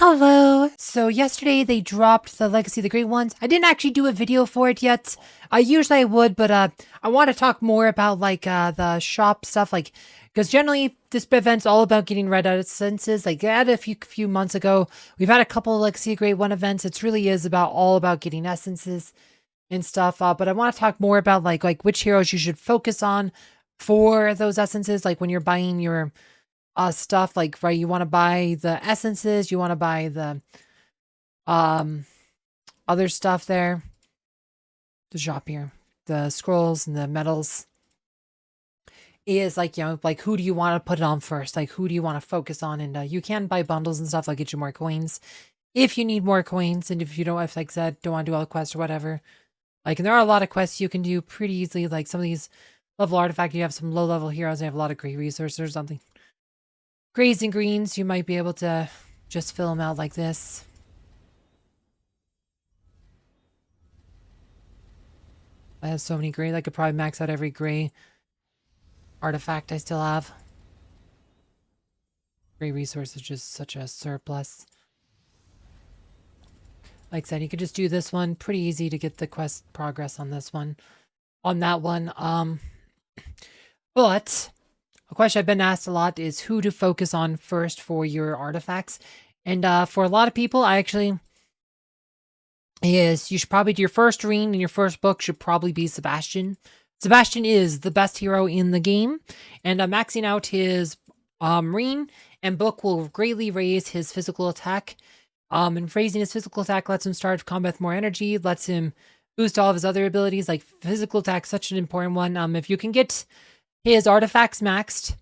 Hello. So yesterday they dropped the Legacy of the Great Ones. I didn't actually do a video for it yet. Usually I would, but I want to talk more about the shop stuff, because generally this event's all about getting red essences. Like, they had a few months ago. We've had a couple of Legacy of Great One events. It really is all about getting essences and stuff. But I want to talk more about like which heroes you should focus on for those essences. Like when you're buying your stuff, like, right, you want to buy the essences, you want to buy the um other stuff there, the shop here, the scrolls and the medals, is like, like, who do you want to put it on first, like who do you want to focus on. And you can buy bundles and stuff, like get you more coins if you need more coins, and if you don't, if, like I said, don't want to do all the quests or whatever. Like, and there are a lot of quests you can do pretty easily, like some of these level artifact, you have some low level heroes, they have a lot of great resources or something. Grays and greens, you might be able to just fill them out like this. I have so many gray. I could probably max out every gray artifact I still have. Gray resource is just such a surplus. Like I said, you could just do this one. Pretty easy to get the quest progress on this one. On that one. But a question I've been asked a lot is who to focus on first for your artifacts. And for a lot of people, you should probably do your first read and your first book should probably be Sebastian. Sebastian is the best hero in the game, and maxing out his read and book will greatly raise his physical attack. And raising his physical attack lets him start combat with more energy, lets him boost all of his other abilities. Like, physical attack, such an important one. If you can get his artifacts maxed,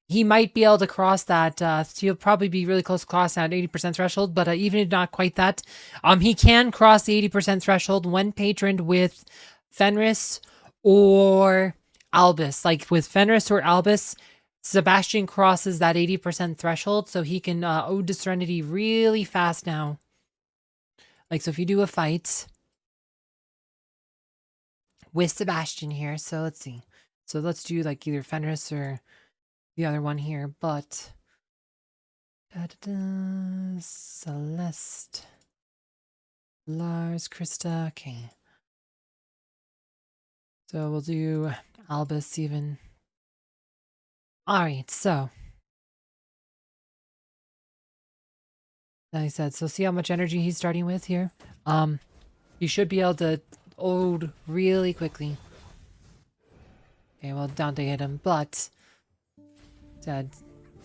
he might be able to cross that. He'll probably be really close to crossing that 80% threshold, but even if not quite that, he can cross the 80% threshold when patroned with Fenris or Albus. Like, with Fenris or Albus, Sebastian crosses that 80% threshold, so he can Ode to Serenity really fast now. Like, so if you do a fight with Sebastian here, so let's see. So let's do like either Fenris or the other one here, but Celeste, Lars, Krista. Okay, so we'll do Albus even. All right, so like I said, so see how much energy he's starting with here. You should be able to ode really quickly. Okay, well, Dante hit him, but said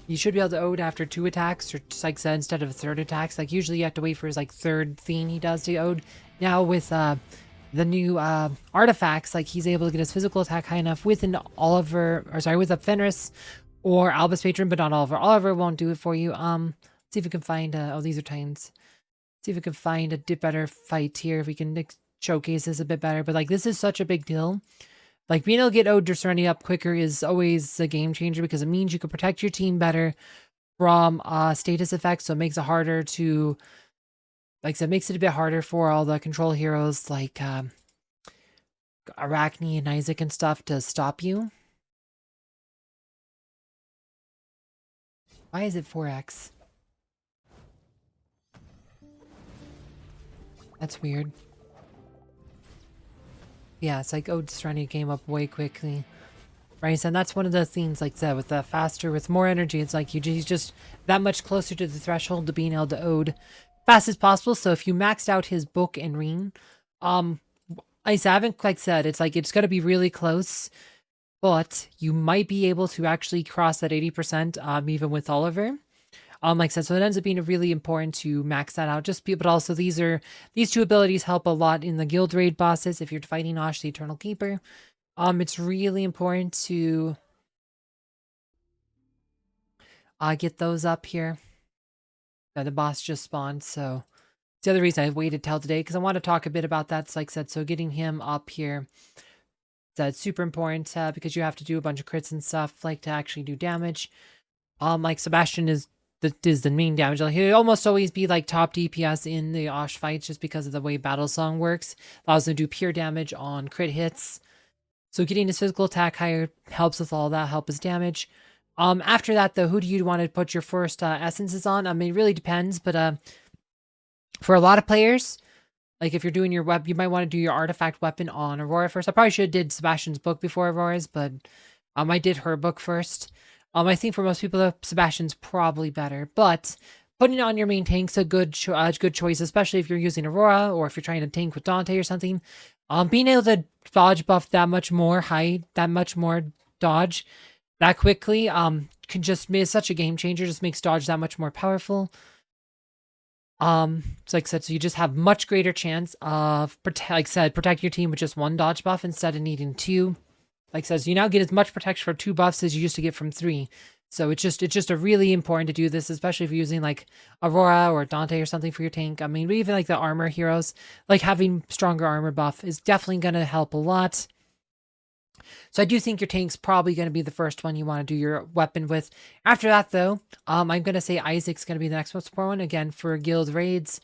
you should be able to ode after 2 attacks, or just like I said, instead of 3rd attacks. Like, usually you have to wait for his like 3rd thing he does to ode. Now with the new artifacts, like, he's able to get his physical attack high enough with an Oliver, or sorry, with a Fenris or Albus patron, but not Oliver. Oliver won't do it for you. See if we can find oh, these are Titans. See if we can find a better fight here, if we can showcase this a bit better. But like, this is such a big deal. Like, being able to get Ode to Serenity up quicker is always a game changer, because it means you can protect your team better from status effects. So it makes it harder to, like I said, makes it a bit harder for all the control heroes like Arachne and Isaac and stuff to stop you. Why is it 4x? That's weird. Yeah, it's like Ode to Serenity came up way quickly. Right, and that's one of the things, like I said, with the faster, with more energy, it's like he's just that much closer to the threshold to being able to ode fast as possible. So if you maxed out his book and read, I haven't, like I said, it's like, it's going to be really close, but you might be able to actually cross that 80%, even with Oliver. Like I said, so it ends up being really important to max that out. But also these 2 abilities help a lot in the guild raid bosses if you're fighting Osh the Eternal Keeper. It's really important to get those up here. The boss just spawned, so it's the other reason I waited till today, because I want to talk a bit about that. So like I said, so getting him up here, that's super important, because you have to do a bunch of crits and stuff, like, to actually do damage. Like, Sebastian is the main damage. Like, he'll almost always be like top DPS in the Osh fights, just because of the way Battle Song works. Allows him to do pure damage on crit hits. So getting his physical attack higher helps with all that, help his damage. After that, though, who do you want to put your first essences on? I mean, it really depends, but for a lot of players, like if you're doing your web, you might want to do your artifact weapon on Aurora first. I probably should have did Sebastian's book before Aurora's, but I did her book first. I think for most people, though, Sebastian's probably better, but putting it on your main tank's a good choice, especially if you're using Aurora or if you're trying to tank with Dante or something. Being able to dodge buff that much more dodge that quickly, can just be such a game changer. Just makes dodge that much more powerful. So like I said, so you just have much greater chance of protect your team with just one dodge buff instead of needing two. Like I said, so you now get as much protection for two buffs as you used to get from three. So it's just a really important to do this, especially if you're using like Aurora or Dante or something for your tank. I mean, even like the armor heroes, like having stronger armor buff is definitely going to help a lot. So I do think your tank's probably going to be the first one you want to do your weapon with. After that, though, I'm going to say Isaac's going to be the next most important one, again, for guild raids.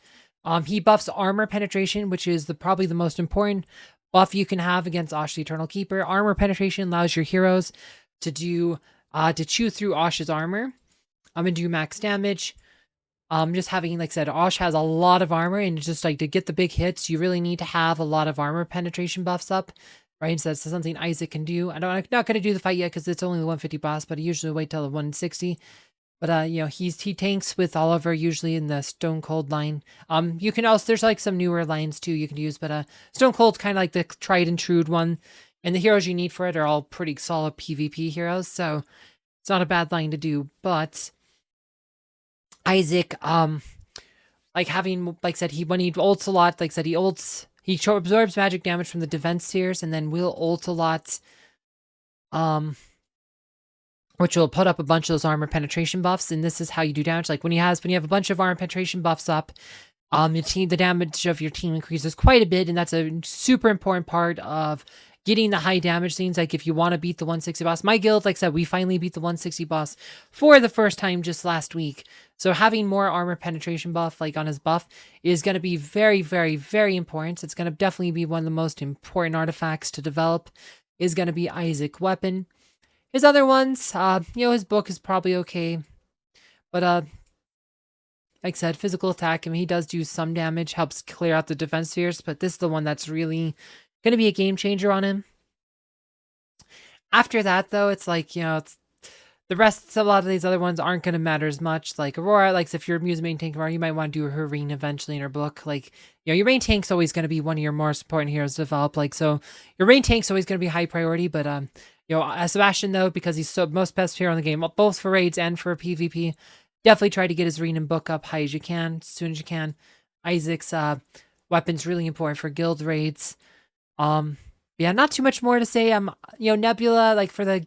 He buffs armor penetration, which is probably the most important buff you can have against Osh the Eternal Keeper. Armor penetration allows your heroes to chew through Osh's armor and do max damage. Just having, like I said, Osh has a lot of armor, and just like to get the big hits, you really need to have a lot of armor penetration buffs up. Right, so that's something Isaac can do. I'm not going to do the fight yet because it's only the 150 boss, but I usually wait till the 160. But you know, he tanks with Oliver usually in the Stone Cold line. You can also, there's like some newer lines too you can use, but Stone Cold's kind of like the tried and true one, and the heroes you need for it are all pretty solid PvP heroes, so it's not a bad line to do. But Isaac, like having, like I said, when he ults a lot, like I said, he absorbs magic damage from the defense tiers and then will ult a lot. Which will put up a bunch of those armor penetration buffs, and this is how you do damage. Like when you have a bunch of armor penetration buffs up, the damage of your team increases quite a bit, and that's a super important part of getting the high damage scenes. Like if you want to beat the 160 boss, my guild, like I said, we finally beat the 160 boss for the first time just last week. So having more armor penetration buff, like on his buff, is going to be very, very, very important. It's going to definitely be one of the most important artifacts to develop. Is going to be Isaac weapon. His other ones, his book is probably okay, but like I said, physical attack. I mean, he does do some damage, helps clear out the defense spheres, but this is the one that's really going to be a game changer on him. After that, though, it's like, it's the rest. A lot of these other ones aren't going to matter as much. Like Aurora, like if you're using main tank Aurora, you might want to do her ring eventually in her book. Like, your main tank's always going to be one of your more important heroes to develop. Like, so your main tank's always going to be high priority, but Sebastian, though, because he's most best hero in the game, both for raids and for PvP, definitely try to get his ring and book up high as you can, as soon as you can. Isaac's weapon's really important for guild raids. Yeah, not too much more to say. Nebula, like for the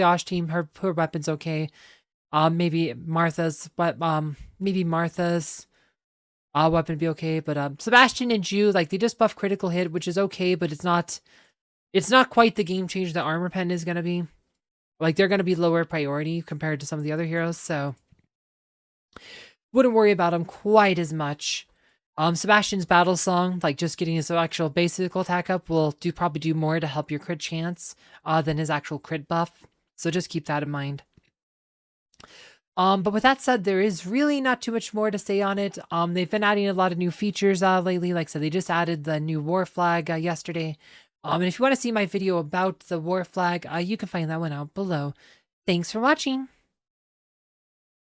Osh team, her weapon's okay. Maybe Martha's weapon be okay, but Sebastian and Ju, like they just buff critical hit, which is okay, but it's not quite the game changer that Armor Pen is going to be. Like, they're going to be lower priority compared to some of the other heroes, so wouldn't worry about them quite as much. Sebastian's Battle Song, like just getting his actual basic attack up, will probably do more to help your crit chance than his actual crit buff, so just keep that in mind. But with that said, there is really not too much more to say on it. They've been adding a lot of new features lately. Like I said, they just added the new war flag yesterday. And if you want to see my video about the war flag, you can find that one out below. Thanks for watching.